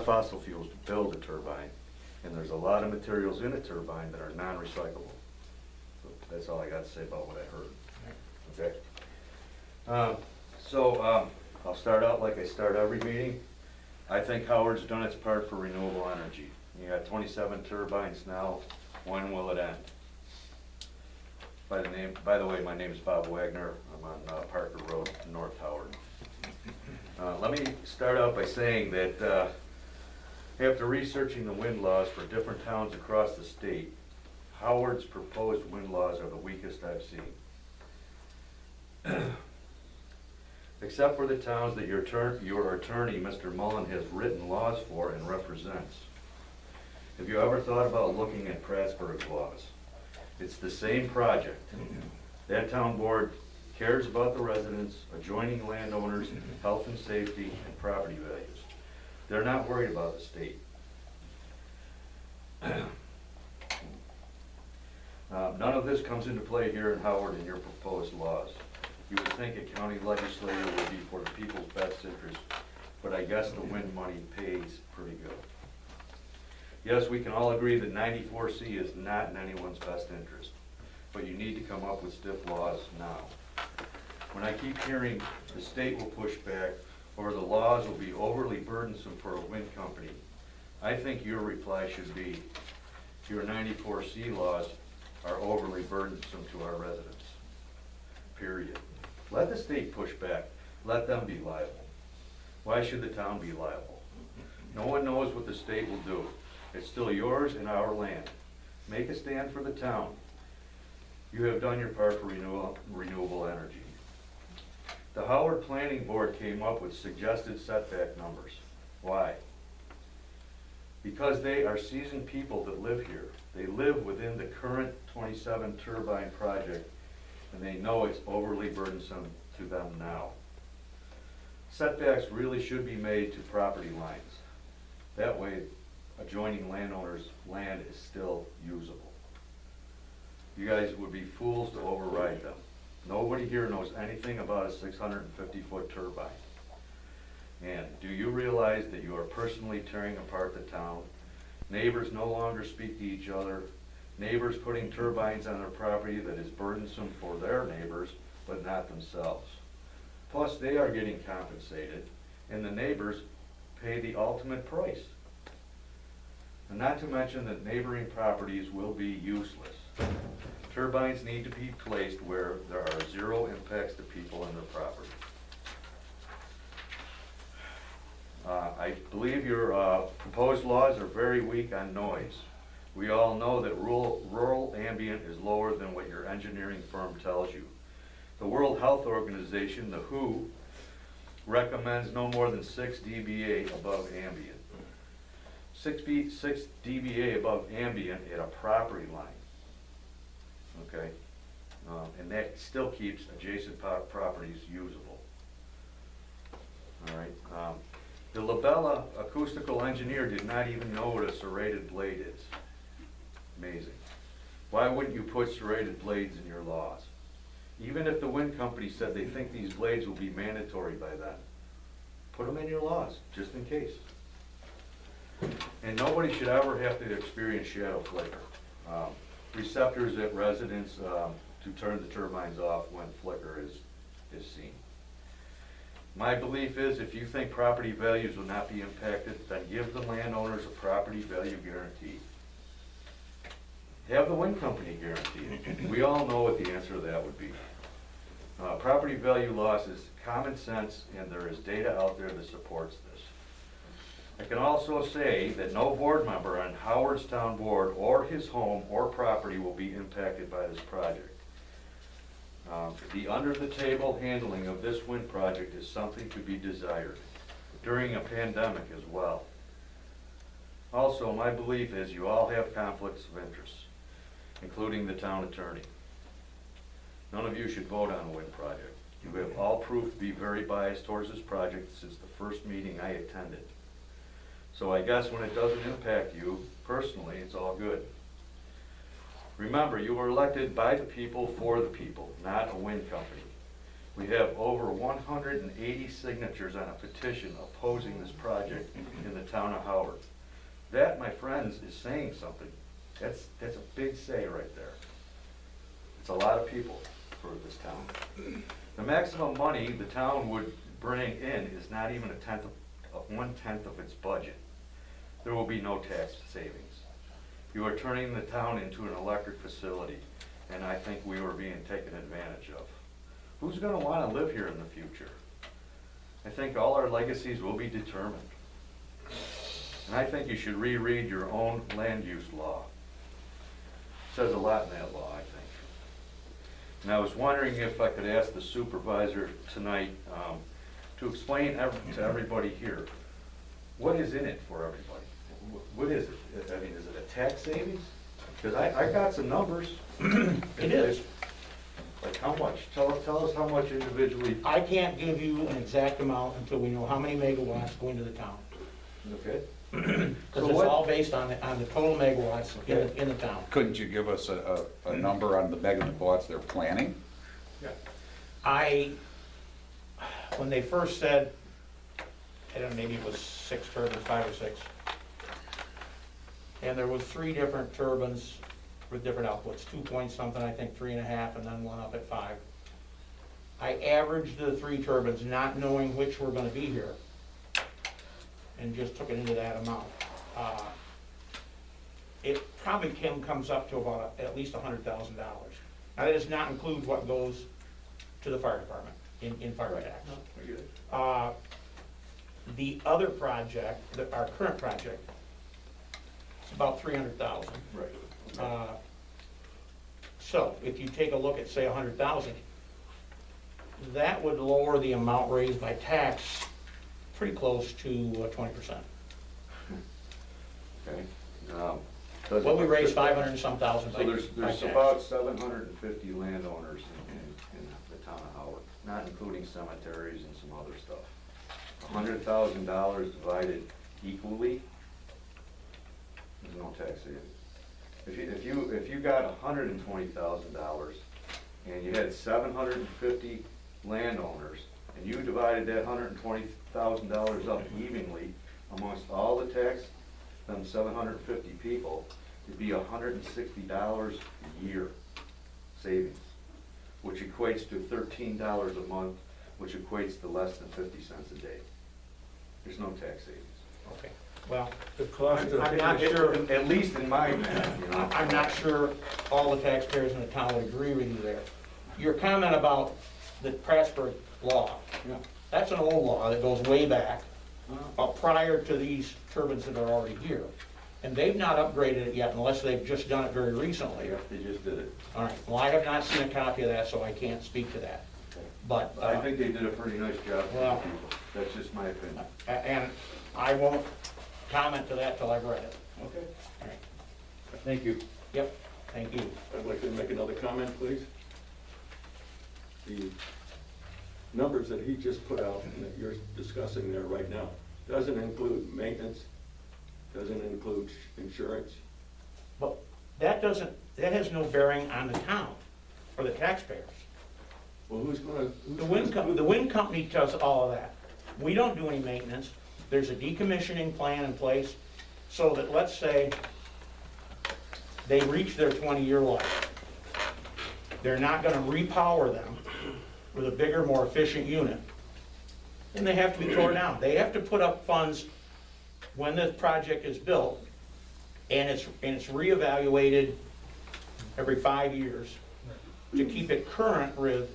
fossil fuels to build a turbine, and there's a lot of materials in a turbine that are non-recyclable. So that's all I got to say about what I heard. Okay? I'll start out like I start every meeting. I think Howard's done its part for renewable energy. You got 27 turbines now. When will it end? By the way, my name is Bob Wagner. I'm on Parker Road, North Howard. Let me start out by saying that after researching the wind laws for different towns across the state, Howard's proposed wind laws are the weakest I've seen. Except for the towns that your attorney, Mr. Mullen, has written laws for and represents. Have you ever thought about looking at Prattsburgh's laws? It's the same project. That town board cares about the residents, adjoining landowners, health and safety, and property values. They're not worried about the state. None of this comes into play here in Howard in your proposed laws. You would think a county legislator would be for the people's best interest, but I guess the wind money pays pretty good. Yes, we can all agree that 94C is not in anyone's best interest, but you need to come up with stiff laws now. When I keep hearing the state will push back or the laws will be overly burdensome for a wind company, I think your reply should be, your 94C laws are overly burdensome to our residents. Period. Let the state push back. Let them be liable. Why should the town be liable? No one knows what the state will do. It's still yours and our land. Make a stand for the town. You have done your part for renewable energy. The Howard Planning Board came up with suggested setback numbers. Why? Because they are seasoned people that live here. They live within the current 27 turbine project, and they know it's overly burdensome to them now. Setbacks really should be made to property lines. That way, adjoining landowners' land is still usable. You guys would be fools to override them. Nobody here knows anything about a 650-foot turbine. And do you realize that you are personally tearing apart the town? Neighbors no longer speak to each other. Neighbors putting turbines on their property that is burdensome for their neighbors, but not themselves. Plus, they are getting compensated, and the neighbors pay the ultimate price. And not to mention that neighboring properties will be useless. Turbines need to be placed where there are zero impacts to people and their property. I believe your proposed laws are very weak on noise. We all know that rural ambient is lower than what your engineering firm tells you. The World Health Organization, the WHO, recommends no more than 6 dBA above ambient. 6 dBA above ambient at a property line. Okay? And that still keeps adjacent properties usable. All right? The Labella acoustical engineer did not even know what a serrated blade is. Amazing. Why wouldn't you put serrated blades in your laws? Even if the wind company said they think these blades will be mandatory by then, put them in your laws, just in case. And nobody should ever have to experience shadow flicker. Receptors at residents to turn the turbines off when flicker is seen. My belief is if you think property values will not be impacted, then give the landowners a property value guarantee. Have the wind company guarantee it. We all know what the answer to that would be. Property value loss is common sense, and there is data out there that supports this. I can also say that no board member on Howard's Town Board or his home or property will be impacted by this project. The under-the-table handling of this wind project is something to be desired during a pandemic as well. Also, my belief is you all have conflicts of interest, including the town attorney. None of you should vote on a wind project. You have all proved to be very biased towards this project since the first meeting I attended. So I guess when it doesn't impact you personally, it's all good. Remember, you were elected by the people for the people, not a wind company. We have over 180 signatures on a petition opposing this project in the town of Howard. That, my friends, is saying something. That's a big say right there. It's a lot of people for this town. The maximum money the town would bring in is not even one-tenth of its budget. There will be no tax savings. You are turning the town into an electric facility, and I think we are being taken advantage of. Who's gonna wanna live here in the future? I think all our legacies will be determined. And I think you should reread your own land use law. It says a lot in that law, I think. And I was wondering if I could ask the supervisor tonight to explain to everybody here, what is in it for everybody? What is it? I mean, is it a tax savings? Because I got some numbers. It is. Like how much? Tell us how much individually. I can't give you an exact amount until we know how many megawatts go into the town. Okay. Because it's all based on the total megawatts in the town. Couldn't you give us a number on the megawatts they're planning? When they first said, I don't know, maybe it was 6 turbines, 5 or 6. And there was 3 different turbines with different outputs, 2 point something, I think 3.5, and then one up at 5. I averaged the 3 turbines, not knowing which were gonna be here, and just took it into that amount. It probably comes up to about at least $100,000. Now, that does not include what goes to the fire department in fire tax. The other project, our current project, it's about 300,000. Right. So if you take a look at, say, 100,000, that would lower the amount raised by tax pretty close to 20%. Okay. Well, we raised 500 and some thousand by So tax. there's about 750 landowners in the town of Howard, not including cemeteries and some other stuff. $100,000 divided equally, there's no tax savings. If you got $120,000 and you had 750 landowners and you divided that $120,000 up evenly amongst all the tax, them 750 people, it'd be $160 a year savings, which equates to $13 a month, which equates to less than 50 cents a day. There's no tax savings. Okay, well, The cost of. I'm not sure, At least in my math, you know. I'm not sure all the taxpayers in the town would agree with you there. Your comment about the Prasburg law, that's an old law that goes way back, prior to these turbines that are already here. And they've not upgraded it yet unless they've just done it very recently. Yeah, they just did it. All right, well, I have not seen a copy of that, so I can't speak to that. But, I think they did a pretty nice job for the Well- people. That's just my opinion. and I won't comment to that till I've read it. Okay. All right, Thank you. yep, thank you. I'd like to make another comment, please. The numbers that he just put out and that you're discussing there right now doesn't include maintenance, doesn't include insurance. But that has no bearing on the town or the taxpayers. Well, who's gonna? The wind company does all of that. We don't do any maintenance. There's a decommissioning plan in place so that, let's say, they reach their 20-year life. They're not gonna repower them with a bigger, more efficient unit. And they have to be torn down. They have to put up funds when the project is built, and it's reevaluated every 5 years to keep it current with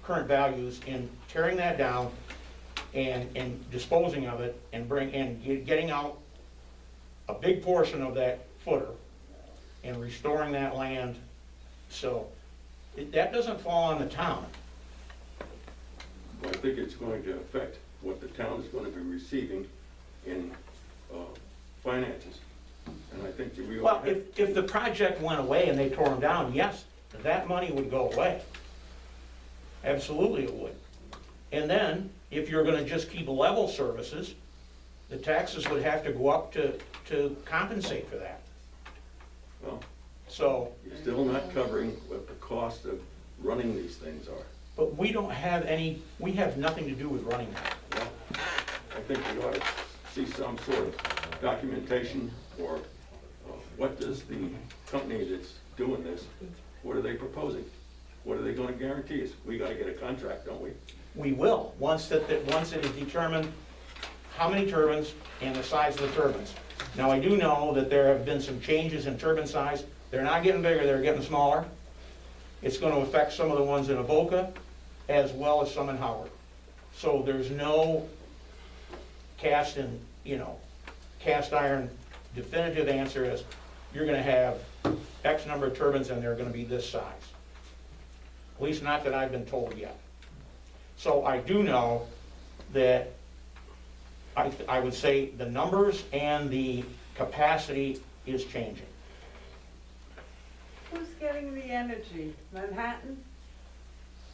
current values in tearing that down and disposing of it and getting out a big portion of that footer and restoring that land. So that doesn't fall on the town. I think it's going to affect what the town is going to be receiving in finances. And I think that we Well, ought to have. if the project went away and they tore them down, yes, that money would go away. Absolutely it would. And then, if you're gonna just keep level services, the taxes would have to go up to compensate for that. Well, So, you're still not covering what the cost of running these things are. But we don't have any, we have nothing to do with running that. Well, I think we ought to see some sort of documentation, or what does the company that's doing this, what are they proposing? What are they gonna guarantee us? We gotta get a contract, don't we? We will, once it is determined how many turbines and the size of the turbines. Now, I do know that there have been some changes in turbine size. They're not getting bigger, they're getting smaller. It's gonna affect some of the ones in Avoca as well as some in Howard. So there's no cast iron definitive answer is you're gonna have X number of turbines and they're gonna be this size. At least not that I've been told yet. So I do know that I would say the numbers and the capacity is changing. Who's getting the energy? Manhattan?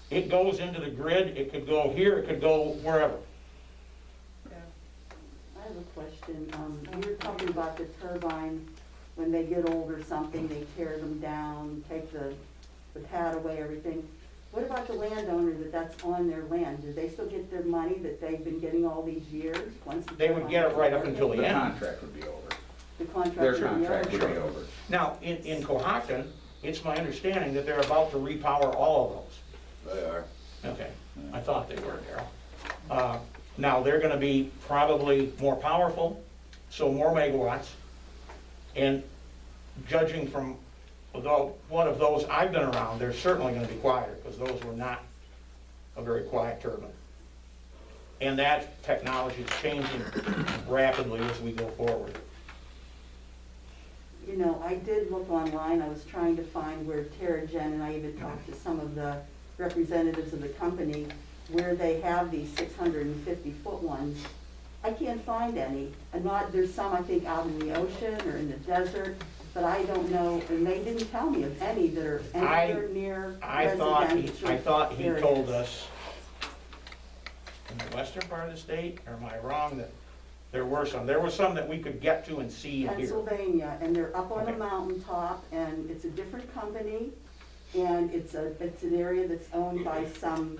It goes into the grid, it could go here, it could go wherever. Yeah. I have a question. You're talking about the turbine, when they get old or something, they tear them down, take the pad away, everything. What about the landowner that's on their land? Do they still get their money that they've been getting all these years? Once the They would get it right up until the The end. contract would be over. The contract Their should be contract would over. be over. Now, in Cohocton, it's my understanding that they're about to repower all of They are. those. Okay, I thought they were, Darrell. Now, they're gonna be probably more powerful, so more megawatts. And judging from one of those I've been around, they're certainly gonna be quieter, because those were not a very quiet turbine. And that technology is changing rapidly as we go forward. You know, I did look online. I was trying to find where TerraGen, and I even talked to some of the representatives of the company, where they have these 650-foot ones. I can't find any. There's some, I think, out in the ocean or in the desert, but I don't know, and they didn't tell me of any that are anywhere near I thought he residential told areas. us, in the western part of the state, or am I wrong, that there were some that we could get to and see and hear? Pennsylvania, and they're up on a Okay. mountaintop, and it's a different company, and it's an area that's owned by some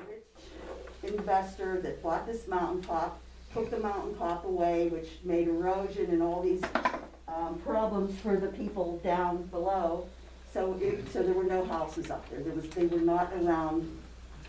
rich investor that bought this mountaintop, took the mountaintop away, which made erosion and all these problems for the people down below. So there were no houses up there. They were not around,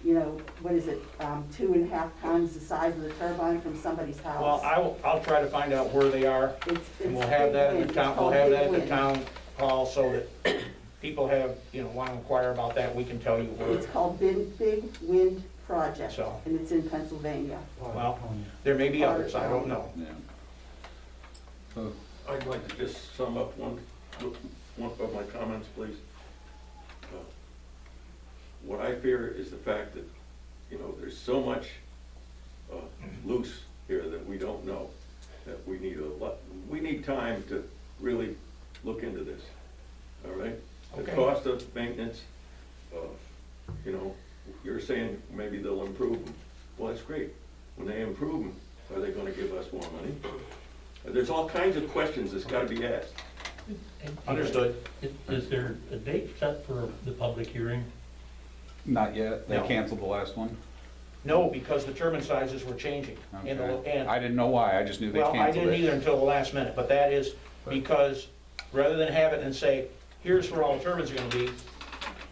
you know, 2.5 times the size of the turbine from somebody's house. Well, I'll try to find out where they are, It's and we'll have Big that Wind. at It's the town, called we'll have Big that at the Wind. town hall, so that people have, want to inquire about that, we can tell you where. It's called Big Wind Project, So. and it's in Pennsylvania. Well, there may be others, I don't know. Yeah. So, I'd like to just sum up one of my comments, please. What I fear is the fact that, there's so much loose here that we don't know, that we need time to really look into this, all right? The Okay. cost of maintenance, you're saying maybe they'll improve them. Well, that's great. When they improve them, are they gonna give us more money? There's all kinds of questions that's gotta be asked. Understood. Is there a date set for the public hearing? not yet, they No. canceled the last one? No, because the turbine sizes were changing. Okay. I didn't know why, I just knew they Well, I canceled didn't either it. until the last minute, but that is because rather than have it and say, here's where all the turbines are gonna be,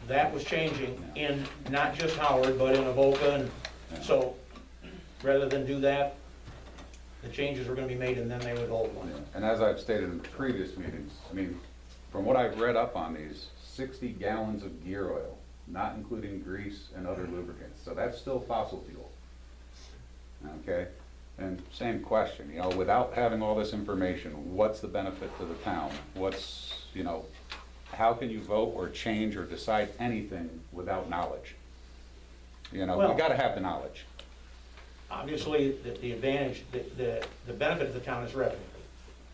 that was changing in not just Howard, but in Avoca, and so, rather than do that, the changes were gonna be made and then they would hold one. Yeah. And as I've stated in previous meetings, from what I've read up on these, 60 gallons of gear oil, not including grease and other lubricants, so that's still fossil fuel. Okay, and same question, without having all this information, what's the benefit to the town? How can you vote or change or decide anything without knowledge? We Well- gotta have the knowledge. Obviously, the advantage, the benefit of the town is revenue.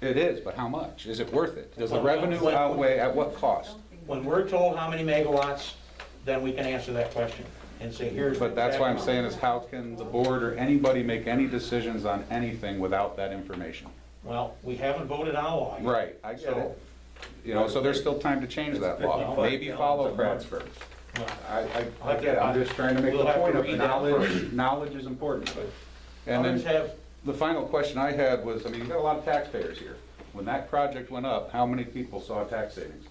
It is, but how much? Is it worth it? Does the Well, revenue when- outweigh, at what cost? When we're told how many megawatts, then we can answer that question and say, here's. But that's why I'm exactly- saying is how can the board or anybody make any decisions on anything without that information? Well, we haven't voted on a law yet. Right, I get So- it. So there's still time to change that law. Maybe follow Pratt's first. I get it, I'm just trying to make We'll the have to point of read that knowledge is important. And Others then, have, the final question I had was, I mean, you've got a lot of taxpayers here. When that project went up, how many people saw tax savings?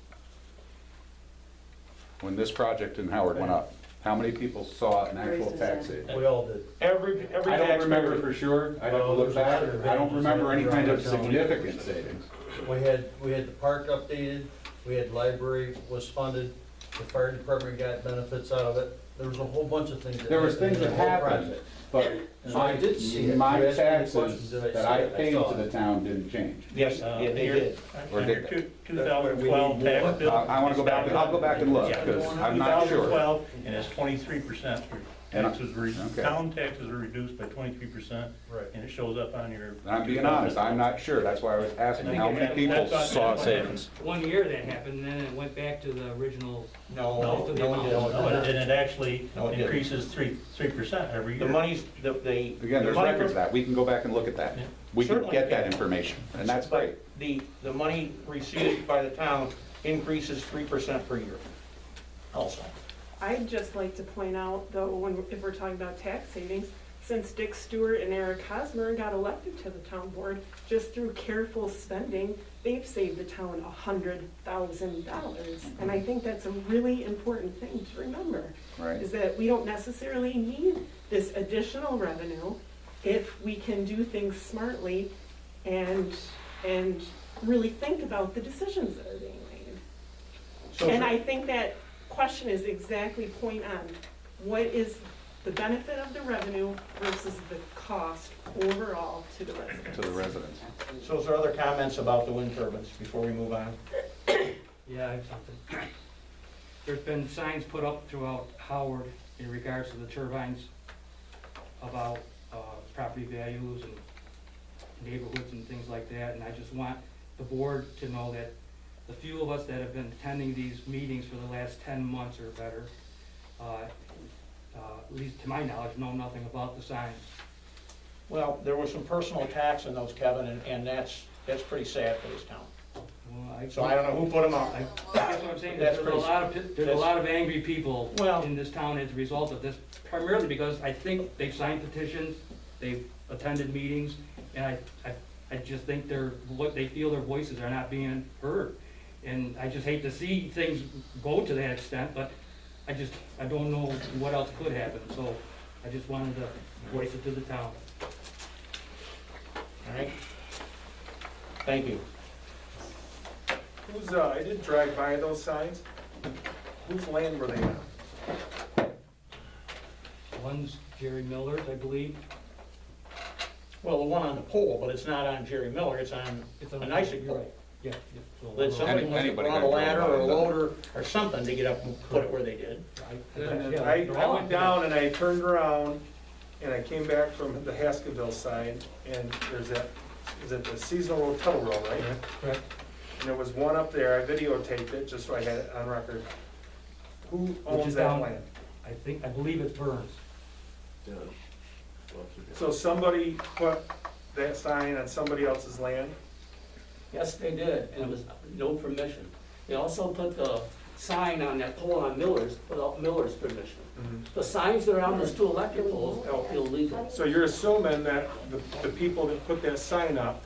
When this project in Howard went up, how many people saw an actual tax savings? We all did. every I don't remember taxpayer, for sure, I'd have to Well, look there's a back, lot of I don't remember any kind of around town. significant savings. We had the park updated, we had library was funded, the fire department got benefits out of it. There was a whole bunch of things that There was happened things in that the whole happened, project. but So I did see it. my You asked me the taxes questions, did I that see I it? I paid saw to the it. town didn't change. yes, yeah, they did. Or Under did they? 2012 tax bill. I wanna go back, I'll go back and look, Yeah. because I'm not sure. 2012, and it's 23%. And I- Taxes were, okay. town taxes were reduced by 23%. Right. And it shows up on your. I'm being honest, I'm not sure, that's why I was asking how many people saw savings. One year that happened, and then it went back to the original. No, No, no, no, one No, did. and it actually No, it didn't. increases 3% every year. The money's, the. Again, the there's money records of from- that, we can go back and look at that. Yeah. We can Certainly get that can. information, and that's great. The money received by the town increases 3% per year also. I'd just like to point out, though, if we're talking about tax savings, since Dick Stewart and Eric Hosmer got elected to the town board, just through careful spending, they've saved the town $100,000. And I think that's a really important thing to remember. Right. Is that we don't necessarily need this additional revenue if we can do things smartly and really think about the decisions that are being made. So And I think that question is exactly point on. What is the benefit of the revenue versus the cost overall to the residents? To the residents. So is there other comments about the wind turbines before we move on? Yeah, I have something. There's been signs put up throughout Howard in regards to the turbines about property values and neighborhoods and things like that, and I just want the board to know that the few of us that have been attending these meetings for the last 10 months or better, at least to my knowledge, know nothing about the signs. Well, there was some personal attacks in those, Kevin, and that's pretty sad for this town. Well, So I don't know who put them up. That's what I'm saying, That's there's pretty- a lot of angry people Well- in this town as a result of this, primarily because I think they've signed petitions, they've attended meetings, and I just think they feel their voices are not being heard. And I just hate to see things go to that extent, but I don't know what else could happen, so I just wanted to voice it to the town. All right? Thank you. I did drive by those signs. Whose land were they on? One's Jerry Miller's, I believe. Well, the one on the pole, but it's not on Jerry Miller, it's on a nicer You're pole. right. Yeah. So, That somebody must have Anybody brought a got ladder drove or a by that. loader or something to get up and put it where they did. And yeah, I they're all went on. down and I turned around and I came back from the Haskellville side and there's that, is it the seasonal hotel row, right? Correct. And there was one up there, I videotaped it just so I had it on record. Who Which owns is that down- land? I believe it's Burns. So somebody put that sign on somebody else's land? Yes, they did, and it was no permission. They also put the sign on that pole on Miller's without Miller's permission. The signs that are on those two electric poles are illegal. So you're assuming that the people that put that sign up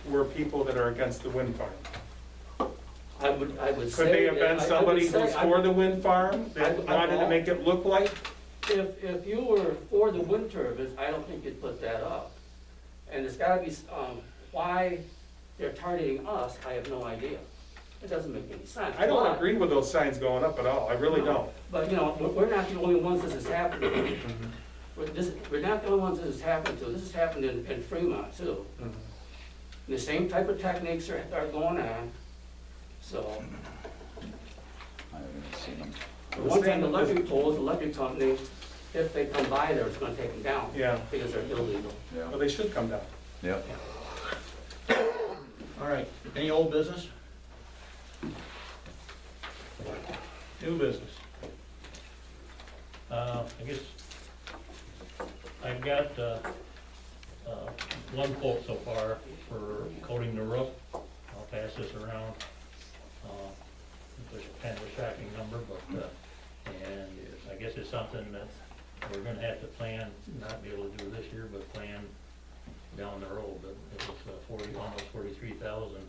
were people that are against the wind farm? I would say. Could they have that- been I would somebody say- who's for the wind farm that I- wanted to make it look like? If you were for the wind turbines, I don't think you'd put that up. And it's gotta be, why they're targeting us, I have no idea. It doesn't make any sense. I don't But- agree with those signs going up at all, I really don't. But, you know, we're not the only ones this has happened to. Mm-hmm. We're not the only ones this has happened to. This has happened in Fremont too. Mhm. The same type of techniques are going on, so. I haven't seen them. The ones on the electric poles, the electric company, if they come by there, it's gonna take them down. Yeah. Because they're illegal. Well, they should come down. Yep. All right, any old business? New business? I guess I've got one quote so far for coating the roof. I'll pass this around. It's kind of a shocking number, but And I guess it's something that we're gonna have to plan, not be able to do this year, but plan down the road. But it was 40, almost 43,000